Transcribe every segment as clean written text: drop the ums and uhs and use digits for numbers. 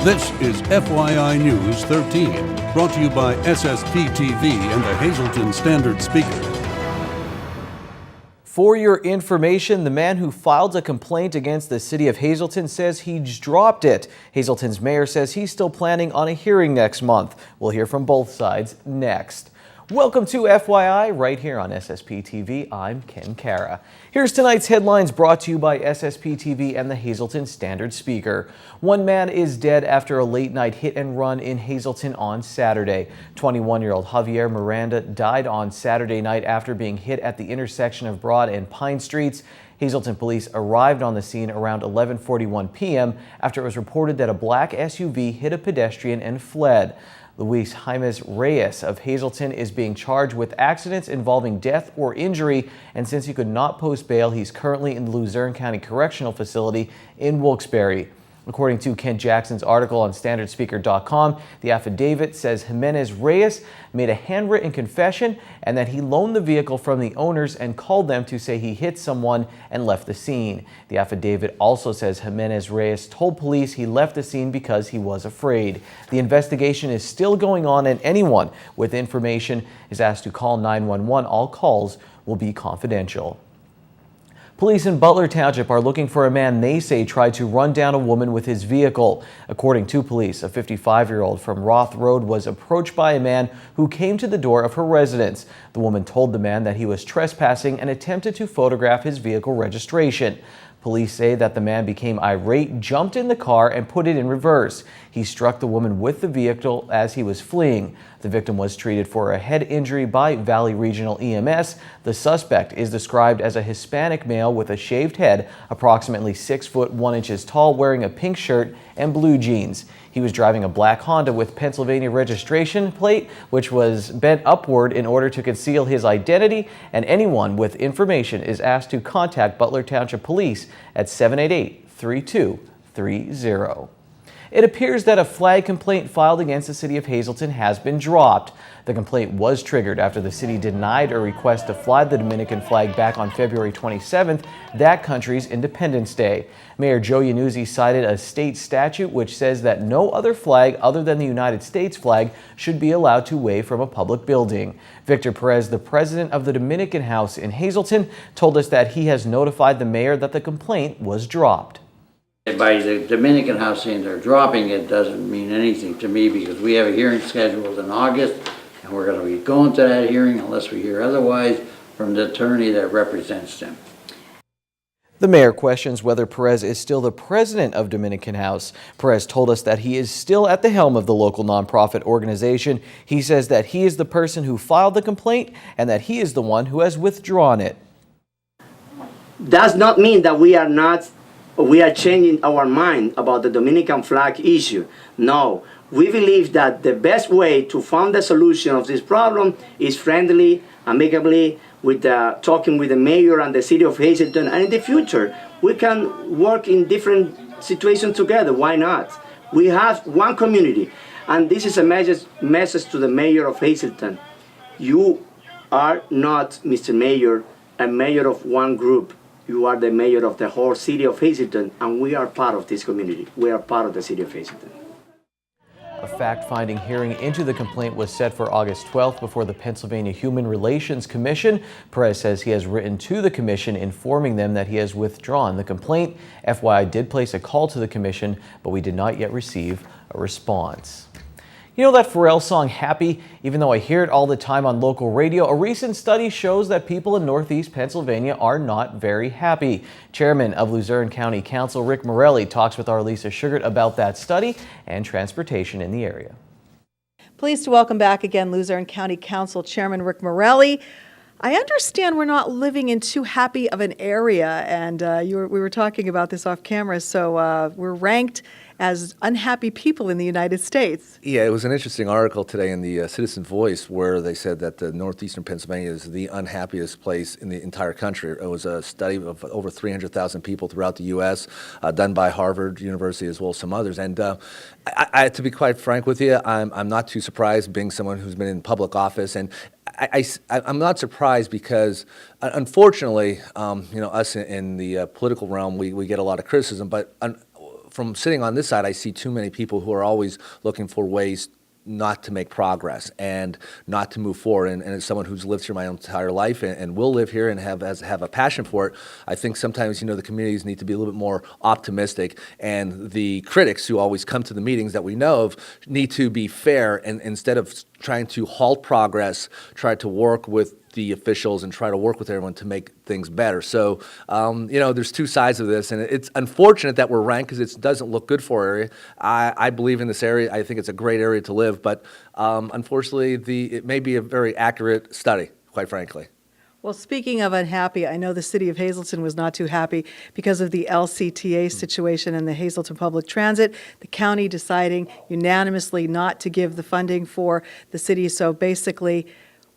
This is FYI News 13, brought to you by SSPTV and the Hazleton Standard Speaker. For your information, the man who filed a complaint against the city of Hazleton says he's dropped it. Hazleton's mayor says he's still planning on a hearing next month. We'll hear from both sides next. Welcome to FYI right here on SSPTV. I'm Ken Cara. Here's tonight's headlines brought to you by SSPTV and the Hazleton Standard Speaker. One man is dead after a late night hit and run in Hazleton on Saturday. 21-year-old Javier Miranda died on Saturday night after being hit at the intersection of Broad and Pine Streets. Hazleton police arrived on the scene around 11:41 p.m. after it was reported that a black SUV hit a pedestrian and fled. Luis James Reyes of Hazleton is being charged with accidents involving death or injury, and since he could not post bail, he's currently in the Luzerne County Correctional Facility in Wilkes-Barre. According to Ken Jackson's article on StandardSpeaker.com, the affidavit says Jimenez Reyes made a handwritten confession and that he loaned the vehicle from the owners and called them to say he hit someone and left the scene. The affidavit also says Jimenez Reyes told police he left the scene because he was afraid. The investigation is still going on, and anyone with information is asked to call 911. All calls will be confidential. Police in Butler Township are looking for a man they say tried to run down a woman with his vehicle. According to police, a 55-year-old from Roth Road was approached by a man who came to the door of her residence. The woman told the man that he was trespassing and attempted to photograph his vehicle registration. Police say that the man became irate, jumped in the car, and put it in reverse. He struck the woman with the vehicle as he was fleeing. The victim was treated for a head injury by Valley Regional EMS. The suspect is described as a Hispanic male with a shaved head, approximately 6 foot 1 inches tall, wearing a pink shirt and blue jeans. He was driving a black Honda with Pennsylvania registration plate, which was bent upward in order to conceal his identity, and anyone with information is asked to contact Butler Township Police at 788-3230. It appears that a flag complaint filed against the city of Hazleton has been dropped. The complaint was triggered after the city denied a request to fly the Dominican flag back on February 27th, that country's Independence Day. Mayor Joe Yanuzzi cited a state statute which says that no other flag other than the United States flag should be allowed to wave from a public building. Victor Perez, the president of the Dominican House in Hazleton, told us that he has notified the mayor that the complaint was dropped. By the Dominican House saying they're dropping it doesn't mean anything to me, because we have a hearing scheduled in August and we're going to be going to that hearing unless we hear otherwise from the attorney that represents them. The mayor questions whether Perez is still the president of Dominican House. Perez told us that he is still at the helm of the local nonprofit organization. He says that he is the person who filed the complaint and that he is the one who has withdrawn it. Does not mean that we are changing our mind about the Dominican flag issue. No, we believe that the best way to find the solution of this problem is friendly, amicably, with talking with the mayor and the city of Hazleton, and in the future we can work in different situations together. Why not? We have one community, and this is a message to the mayor of Hazleton. You are not, Mr. Mayor, a mayor of one group. You are the mayor of the whole city of Hazleton, and we are part of this community. We are part of the city of Hazleton. A fact-finding hearing into the complaint was set for August 12th before the Pennsylvania Human Relations Commission. Perez says he has written to the commission informing them that he has withdrawn the complaint. FYI did place a call to the commission, but we did not yet receive a response. You know that Pharrell song, Happy? Even though I hear it all the time on local radio, a recent study shows that people in Northeast Pennsylvania are not very happy. Chairman of Luzerne County Council Rick Morelli talks with our Lisa Sugart about that study and transportation in the area. Pleased to welcome back again Luzerne County Council Chairman Rick Morelli. I understand we're not living in too happy of an area, and we were talking about this off camera, so we're ranked as unhappy people in the United States. Yeah, it was an interesting article today in the Citizen Voice where they said that northeastern Pennsylvania is the unhappiest place in the entire country. It was a study of over 300,000 people throughout the U.S., done by Harvard University as well as some others. And I, to be quite frank with you, I'm not too surprised, being someone who's been in public office, and I'm not surprised because, unfortunately, us in the political realm, we get a lot of criticism, but from sitting on this side, I see too many people who are always looking for ways not to make progress and not to move forward. And as someone who's lived here my entire life and will live here and have a passion for it, I think sometimes, the communities need to be a little bit more optimistic, and the critics who always come to the meetings that we know of need to be fair, and instead of trying to halt progress, try to work with the officials and try to work with everyone to make things better. So, there's two sides of this, and it's unfortunate that we're ranked because it doesn't look good for our area. I believe in this area. I think it's a great area to live, but unfortunately, it may be a very accurate study, quite frankly. Well, speaking of unhappy, I know the city of Hazleton was not too happy because of the LCTA situation and the Hazleton Public Transit, the county deciding unanimously not to give the funding for the city. So basically,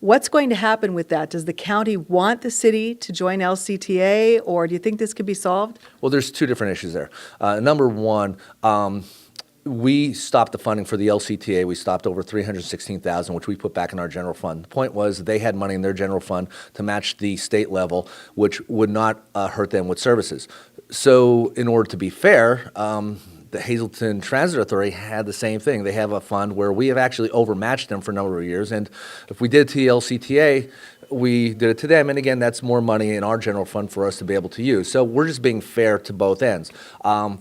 what's going to happen with that? Does the county want the city to join LCTA, or do you think this could be solved? Well, there's two different issues there. Number one, we stopped the funding for the LCTA. We stopped over $316,000, which we put back in our general fund. The point was they had money in their general fund to match the state level, which would not hurt them with services. So in order to be fair, the Hazleton Transit Authority had the same thing. They have a fund where we have actually overmatched them for a number of years, and if we did it to the LCTA, we did it to them, and again, that's more money in our general fund for us to be able to use. So we're just being fair to both ends.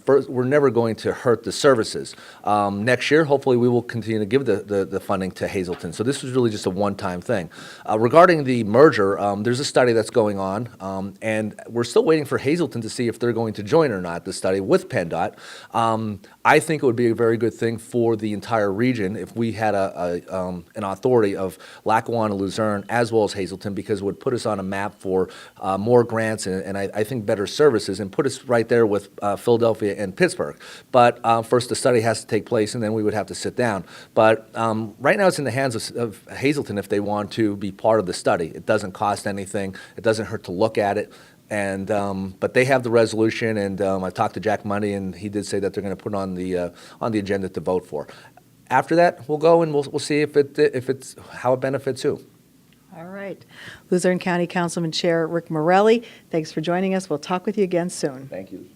First, we're never going to hurt the services. Next year, hopefully, we will continue to give the funding to Hazleton. So this was really just a one-time thing. Regarding the merger, there's a study that's going on, and we're still waiting for Hazleton to see if they're going to join or not, the study with PennDOT. I think it would be a very good thing for the entire region if we had an authority of Lackawanna, Luzerne, as well as Hazleton, because it would put us on a map for more grants and I think better services, and put us right there with Philadelphia and Pittsburgh. But first the study has to take place, and then we would have to sit down. But right now it's in the hands of Hazleton if they want to be part of the study. It doesn't cost anything. It doesn't hurt to look at it. And but they have the resolution, and I talked to Jack Monday, and he did say that they're going to put it on the agenda to vote for. After that, we'll go and we'll see if it's how it benefits who. All right. Luzerne County Councilman Chair Rick Morelli, thanks for joining us. We'll talk with you again soon. Thank you.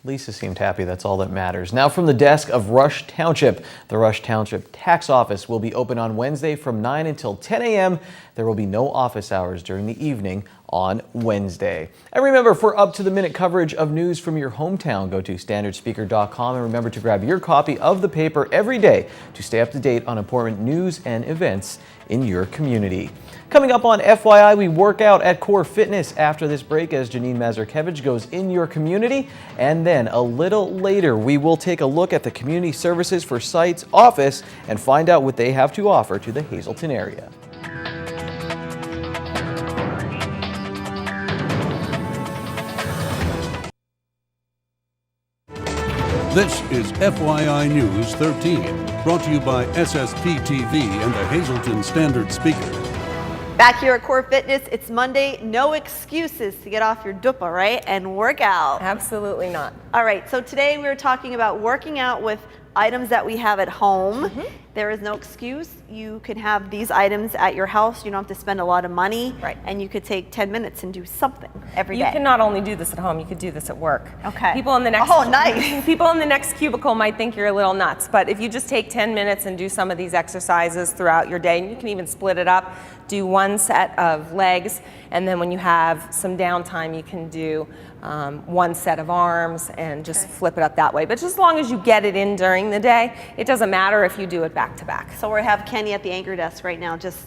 Lisa seemed happy. That's all that matters. Now from the desk of Rush Township. The Rush Township Tax Office will be open on Wednesday from 9 until 10 a.m. There will be no office hours during the evening on Wednesday. And remember, for up-to-the-minute coverage of news from your hometown, go to standardspeaker.com and remember to grab your copy of the paper every day to stay up to date on important news and events in your community. Coming up on FYI, we work out at Core Fitness after this break as Janine Mazurkevich goes in your community. And then a little later, we will take a look at the Community Services for Sites office and find out what they have to offer to the Hazleton area. This is FYI News 13, brought to you by SSPTV and the Hazleton Standard Speaker. Back here at Core Fitness, it's Monday. No excuses to get off your dupa, right? And work out. Absolutely not. All right, so today we're talking about working out with items that we have at home. There is no excuse. You can have these items at your house. You don't have to spend a lot of money. Right. And you could take 10 minutes and do something every day. You can not only do this at home, you could do this at work. Okay. People in the next nice. People in the next cubicle might think you're a little nuts, but if you just take 10 minutes and do some of these exercises throughout your day, and you can even split it up, do one set of legs, and then when you have some downtime, you can do one set of arms and just flip it up that way. But just as long as you get it in during the day, it doesn't matter if you do it back to back. So we have Kenny at the anchor desk right now just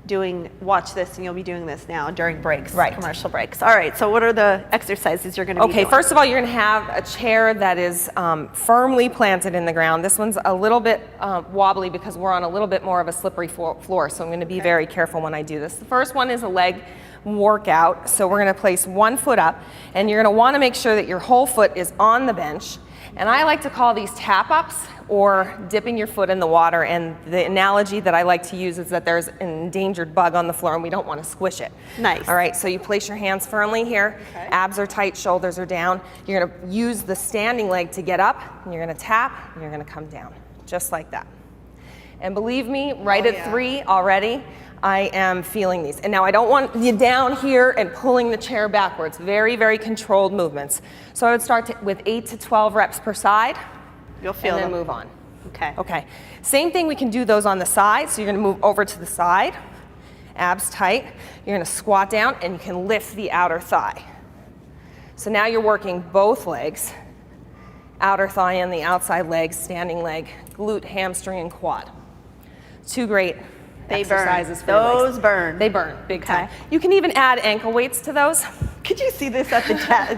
doing, watch this, and you'll be doing this now during breaks, right? Commercial breaks. All right, so what are the exercises you're going to be doing? Okay, first of all, you're going to have a chair that is firmly planted in the ground. This one's a little bit wobbly because we're on a little bit more of a slippery floor, so I'm going to be very careful when I do this. The first one is a leg workout. So we're going to place one foot up, and you're going to want to make sure that your whole foot is on the bench. And I like to call these tap-ups or dipping your foot in the water. And the analogy that I like to use is that there's an endangered bug on the floor and we don't want to squish it. Nice. All right, so you place your hands firmly here. Okay. Abs are tight, shoulders are down. You're going to use the standing leg to get up, and you're going to tap, and you're going to come down, just like that. And believe me, right at 3 already, I am feeling these. And now I don't want you down here and pulling the chair backwards. Very, very controlled movements. So I would start with 8 to 12 reps per side. You'll feel and then them. move on. Okay. Okay. Same thing, we can do those on the side. So you're going to move over to the side, abs tight. You're going to squat down and you can lift the outer thigh. So now you're working both legs, outer thigh and the outside leg, standing leg, glute, hamstring, and quad. Two great exercises for your legs. Those burn. They burn big time. You can even add ankle weights to those. Could you see this at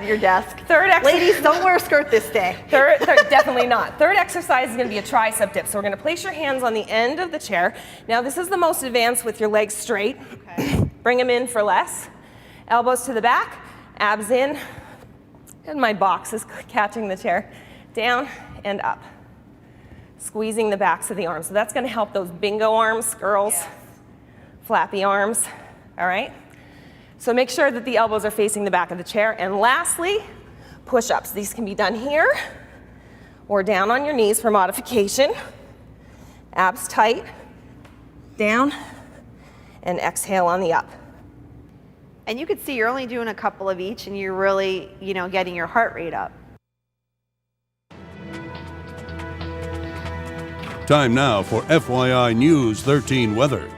your desk? Third exercise. Ladies, don't wear a skirt this day. Third, definitely not. Third exercise is going to be a tricep dip. So we're going to place your hands on the end of the chair. Now this is the most advanced with your legs straight. Okay. Bring them in for less. Elbows to the back, abs in, and my box is catching the chair. Down and up. Squeezing the backs of the arms. So that's going to help those bingo arms, girls. Yes. Flappy arms. All right? So make sure that the elbows are facing the back of the chair. And lastly, push-ups. These can be done here or down on your knees for modification. Abs tight. Down. And exhale on the up. And you can see you're only doing a couple of each and you're really, getting your heart rate up. Time now for FYI News 13 weather.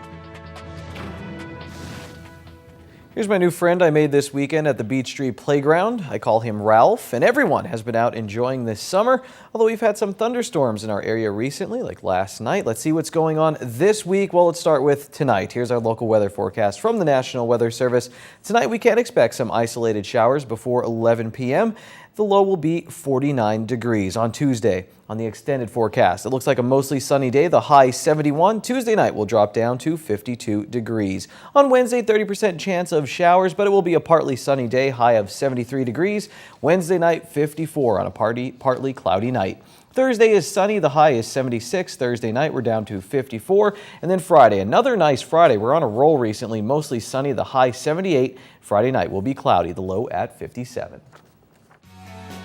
Here's my new friend I made this weekend at the Beach Street Playground. I call him Ralph, and everyone has been out enjoying this summer, although we've had some thunderstorms in our area recently, like last night. Let's see what's going on this week. Well, let's start with tonight. Here's our local weather forecast from the National Weather Service. Tonight, we can expect some isolated showers before 11 p.m. The low will be 49 degrees on Tuesday. On the extended forecast, it looks like a mostly sunny day, the high 71. Tuesday night will drop down to 52 degrees. On Wednesday, 30% chance of showers, but it will be a partly sunny day, high of 73 degrees. Wednesday night, 54 on a partly cloudy night. Thursday is sunny, the high is 76. Thursday night, we're down to 54. And then Friday, another nice Friday. We're on a roll recently, mostly sunny, the high 78. Friday night will be cloudy, the low at 57.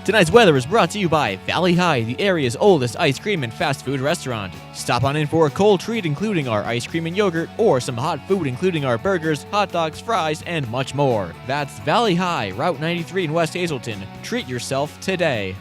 Tonight's weather is brought to you by Valley High, the area's oldest ice cream and fast food restaurant. Stop on in for a cold treat including our ice cream and yogurt, or some hot food including our burgers, hot dogs, fries, and much more. That's Valley High, Route 93 in West Hazelton. Treat yourself today.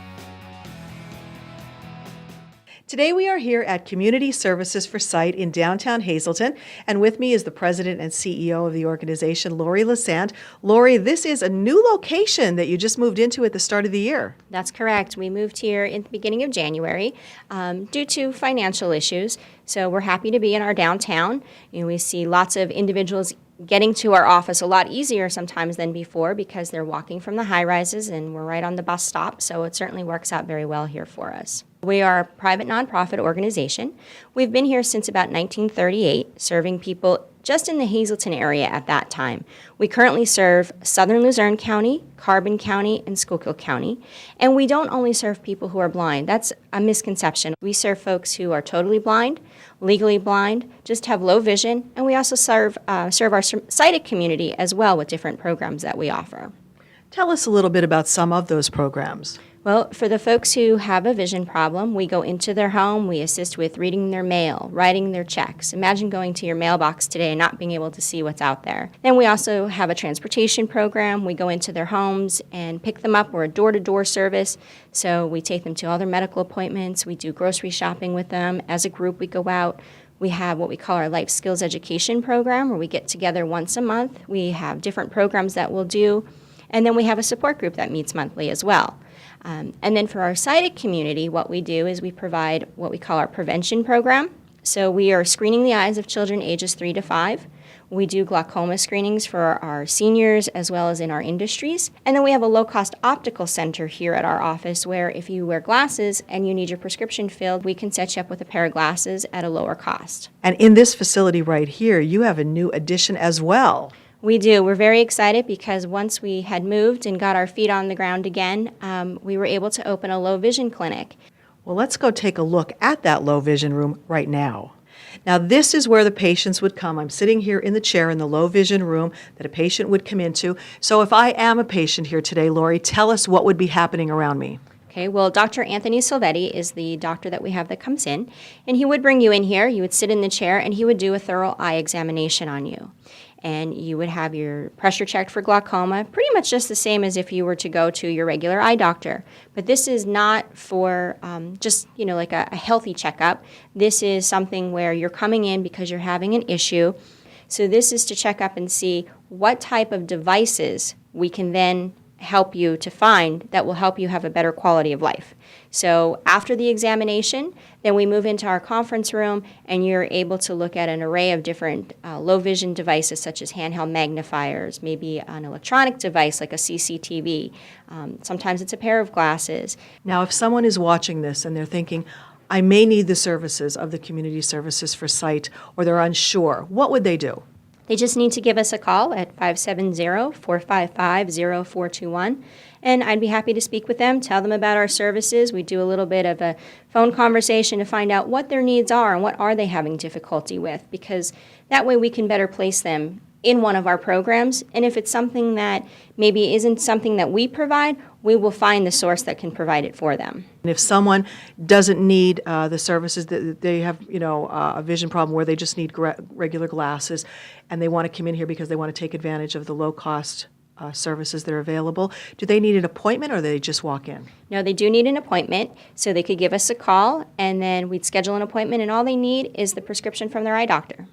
Today we are here at Community Services for Sight in downtown Hazelton, and with me is the president and CEO of the organization, Lori Lassant. Lori, this is a new location that you just moved into at the start of the year. That's correct. We moved here in the beginning of January due to financial issues, so we're happy to be in our downtown. We see lots of individuals getting to our office a lot easier sometimes than before because they're walking from the high rises and we're right on the bus stop, so it certainly works out very well here for us. We are a private nonprofit organization. We've been here since about 1938, serving people just in the Hazelton area at that time. We currently serve Southern Luzerne County, Carbon County, and Schuylkill County. And we don't only serve people who are blind. That's a misconception. We serve folks who are totally blind, legally blind, just have low vision, and we also serve our sighted community as well with different programs that we offer. Tell us a little bit about some of those programs. Well, for the folks who have a vision problem, we go into their home, we assist with reading their mail, writing their checks. Imagine going to your mailbox today and not being able to see what's out there. Then we also have a transportation program. We go into their homes and pick them up. We're a door-to-door service, so we take them to all their medical appointments. We do grocery shopping with them. As a group, we go out. We have what we call our Life Skills Education Program, where we get together once a month. We have different programs that we'll do, and then we have a support group that meets monthly as well. And then for our sighted community, what we do is we provide what we call our prevention program. So we are screening the eyes of children ages 3 to 5. We do glaucoma screenings for our seniors as well as in our industries. And then we have a low-cost optical center here at our office where if you wear glasses and you need your prescription filled, we can set you up with a pair of glasses at a lower cost. And in this facility right here, you have a new addition as well. We do. We're very excited because once we had moved and got our feet on the ground again, we were able to open a low vision clinic. Well, let's go take a look at that low vision room right now. Now, this is where the patients would come. I'm sitting here in the chair in the low vision room that a patient would come into. So if I am a patient here today, Lori, tell us what would be happening around me. Okay, well, Dr. Anthony Silvetti is the doctor that we have that comes in, and he would bring you in here, you would sit in the chair, and he would do a thorough eye examination on you. And you would have your pressure checked for glaucoma, pretty much just the same as if you were to go to your regular eye doctor. But this is not for just, like a healthy checkup. This is something where you're coming in because you're having an issue. So this is to check up and see what type of devices we can then help you to find that will help you have a better quality of life. So after the examination, then we move into our conference room and you're able to look at an array of different low vision devices such as handheld magnifiers, maybe an electronic device like a CCTV. Sometimes it's a pair of glasses. Now, if someone is watching this and they're thinking, I may need the services of the Community Services for Sight, or they're unsure, what would they do? They just need to give us a call at 570-455-0421, and I'd be happy to speak with them, tell them about our services. We do a little bit of a phone conversation to find out what their needs are and what are they having difficulty with, because that way we can better place them in one of our programs. And if it's something that maybe isn't something that we provide, we will find the source that can provide it for them. And if someone doesn't need the services, that they have, a vision problem where they just need regular glasses, and they want to come in here because they want to take advantage of the low-cost services that are available, do they need an appointment or do they just walk in? No, they do need an appointment, so they could give us a call, and then we'd schedule an appointment, and all they need is the prescription from their eye doctor.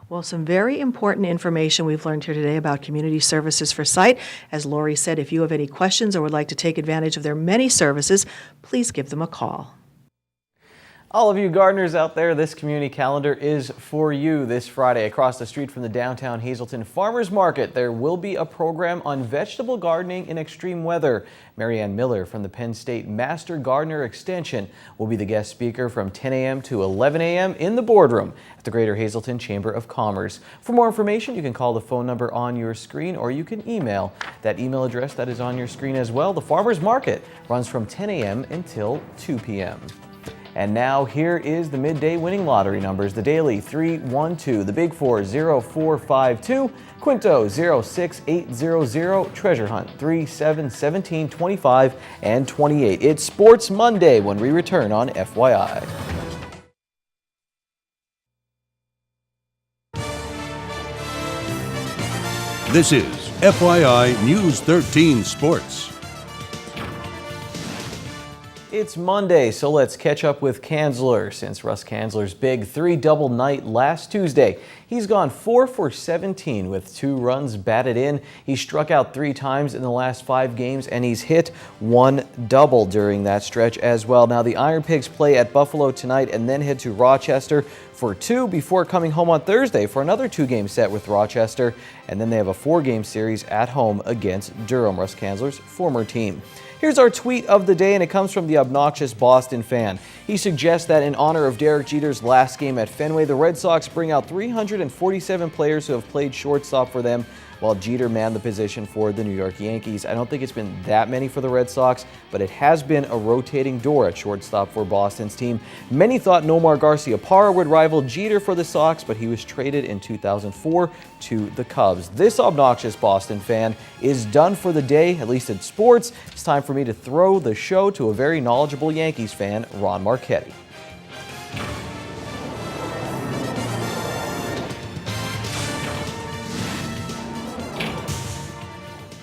Well, some very important information we've learned here today about Community Services for Sight. As Lori said, if you have any questions or would like to take advantage of their many services, please give them a call. All of you gardeners out there, this community calendar is for you. This Friday, across the street from the downtown Hazleton Farmers Market, there will be a program on vegetable gardening in extreme weather. Marianne Miller from the Penn State Master Gardener Extension will be the guest speaker from 10 a.m. to 11 a.m. in the boardroom at the Greater Hazleton Chamber of Commerce. For more information, you can call the phone number on your screen, or you can email that email address that is on your screen as well. The Farmers Market runs from 10 a.m. until 2 p.m. And now here is the midday winning lottery numbers. The daily 312, the big 40452, Quinto 06800, Treasure Hunt 37, 17, 25, and 28. It's Sports Monday when we return on FYI. This is FYI News 13 Sports. It's Monday, so let's catch up with Kanzler. Since Russ Kanzler's big 3-double night last Tuesday, he's gone 4 for 17 with 2 runs batted in. He struck out 3 times in the last 5 games, and he's hit 1 double during that stretch as well. Now, the Iron Pigs play at Buffalo tonight and then head to Rochester for 2 before coming home on Thursday for another 2-game set with Rochester, and then they have a 4-game series at home against Durham, Russ Kanzler's former team. Here's our tweet of the day, and it comes from the obnoxious Boston fan. He suggests that in honor of Derek Jeter's last game at Fenway, the Red Sox bring out 347 players who have played shortstop for them while Jeter manned the position for the New York Yankees. I don't think it's been that many for the Red Sox, but it has been a rotating door at shortstop for Boston's team. Many thought Nomar Garciaparra would rival Jeter for the Sox, but he was traded in 2004 to the Cubs. This obnoxious Boston fan is done for the day, at least in sports. It's time for me to throw the show to a very knowledgeable Yankees fan, Ron Marchetti.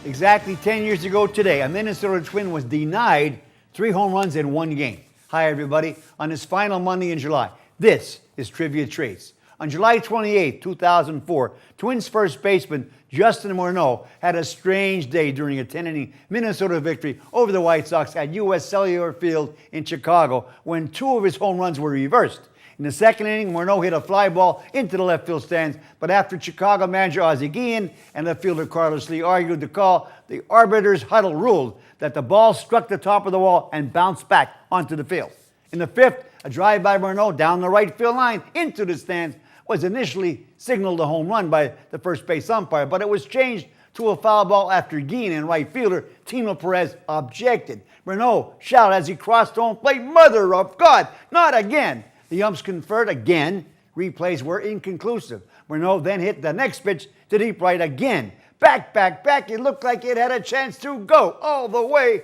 Exactly 10 years ago today, a Minnesota Twin was denied 3 home runs in 1 game. Hi, everybody. On this final Monday in July, this is Trivia Trace. On July 28, 2004, Twins first baseman Justin Morneau had a strange day during a 10-inning Minnesota victory over the White Sox at U.S. Cellular Field in Chicago when 2 of his home runs were reversed. In the second inning, Morneau hit a fly ball into the left field stands, but after Chicago manager Ozzie Guillen and left fielder Carlos Lee argued the call, the arbiters' huddle ruled that the ball struck the top of the wall and bounced back onto the field. In the 5th, a drive by Morneau down the right field line into the stands was initially signaled a home run by the first base umpire, but it was changed to a foul ball after Guillen and right fielder Tino Perez objected. Morneau shouted as he crossed home plate, "Mother of God, not again!" The umps conferred again. Replays were inconclusive. Morneau then hit the next pitch to deep right again. Back. It looked like it had a chance to go all the way.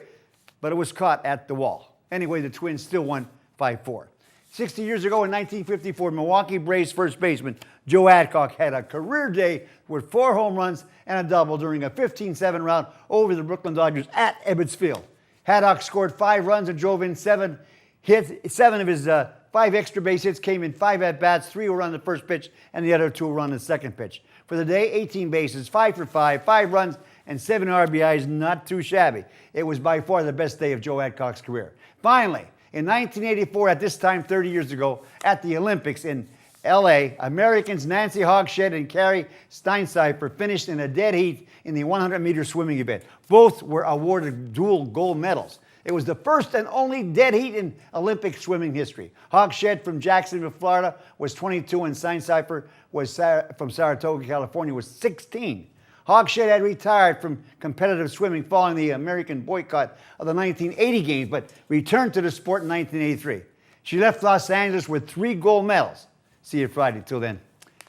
but it was caught at the wall. Anyway, the Twins still won 5-4. 60 years ago in 1954, Milwaukee Braves first baseman Joe Adcock had a career day with 4 home runs and a double during a 15-7 rout over the Brooklyn Dodgers at Ebbets Field. Haddock scored 5 runs and drove in 7 hits. 7 of his 5 extra base hits came in 5 at-bats. 3 were on the first pitch and the other 2 were on the second pitch. For the day, 18 bases, 5 for 5, 5 runs, and 7 RBIs, not too shabby. It was by far the best day of Joe Adcock's career. Finally, in 1984, at this time 30 years ago, at the Olympics in L.A., Americans Nancy Hogshead and Carrie Steincypher finished in a dead heat in the 100-meter swimming event. Both were awarded dual gold medals. It was the first and only dead heat in Olympic swimming history. Hogshead from Jacksonville, Florida, was 22, and Steincypher was from Saratoga, California, was 16. Hogshead had retired from competitive swimming following the American boycott of the 1980 Games, but returned to the sport in 1983. She left Los Angeles with 3 gold medals. See you Friday. Till then,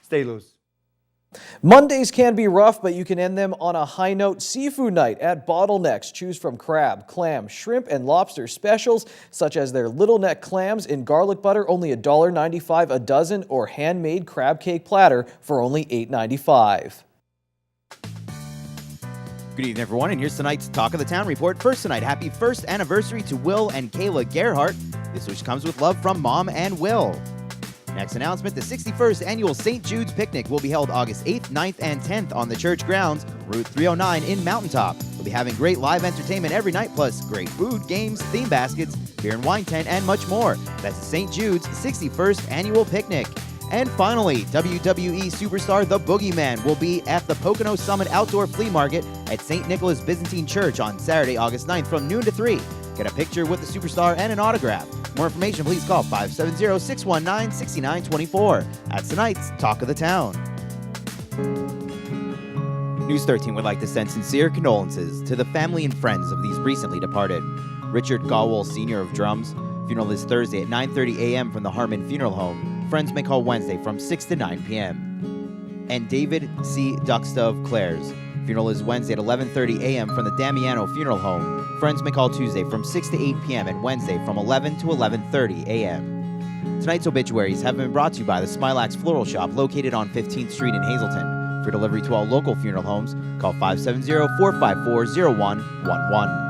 stay loose. Mondays can be rough, but you can end them on a high note. Seafood night at Bottlenecks. Choose from crab, clam, shrimp, and lobster specials, such as their little neck clams in garlic butter, only $1.95 a dozen, or handmade crab cake platter for only $8.95. Good evening, everyone, and here's tonight's Talk of the Town report. First tonight, happy first anniversary to Will and Kayla Gerhardt. This wish comes with love from Mom and Will. Next announcement, the 61st Annual St. Jude's Picnic will be held August 8th, 9th, and 10th on the church grounds, Route 309 in Mountaintop. We'll be having great live entertainment every night, plus great food, games, theme baskets, beer and wine tent, and much more. That's the St. Jude's 61st Annual Picnic. And finally, WWE superstar The Boogeyman will be at the Pocono Summit Outdoor Flea Market at St. Nicholas Byzantine Church on Saturday, August 9th from noon to 3. Get a picture with the superstar and an autograph. More information, please call 570-619-6924. That's tonight's Talk of the Town. News 13 would like to send sincere condolences to the family and friends of these recently departed. Richard Gawel, Sr. of Drums. Funeral is Thursday at 9:30 a.m. from the Harmon Funeral Home. Friends may call Wednesday from 6 to 9 p.m. And David C. Ducksta of Clares. Funeral is Wednesday at 11:30 a.m. from the Damiano Funeral Home. Friends may call Tuesday from 6 to 8 p.m. and Wednesday from 11 to 11:30 a.m. Tonight's obituaries have been brought to you by the Smilax Floral Shop located on 15th Street in Hazleton. For delivery to all local funeral homes, call 570-454-0111.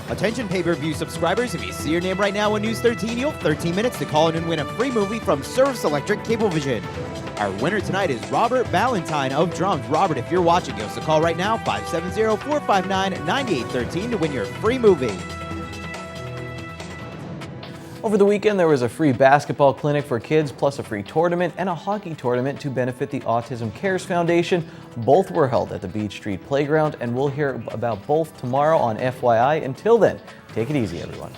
Attention pay-per-view subscribers, if you see your name right now on News 13, you'll have 13 minutes to call in and win a free movie from Service Electric Cablevision. Our winner tonight is Robert Valentine of Drums. Robert, if you're watching, give us a call right now, 570-459-9813 to win your free movie. Over the weekend, there was a free basketball clinic for kids, plus a free tournament and a hockey tournament to benefit the Autism Cares Foundation. Both were held at the Beach Street Playground, and we'll hear about both tomorrow on FYI. Until then, take it easy, everyone.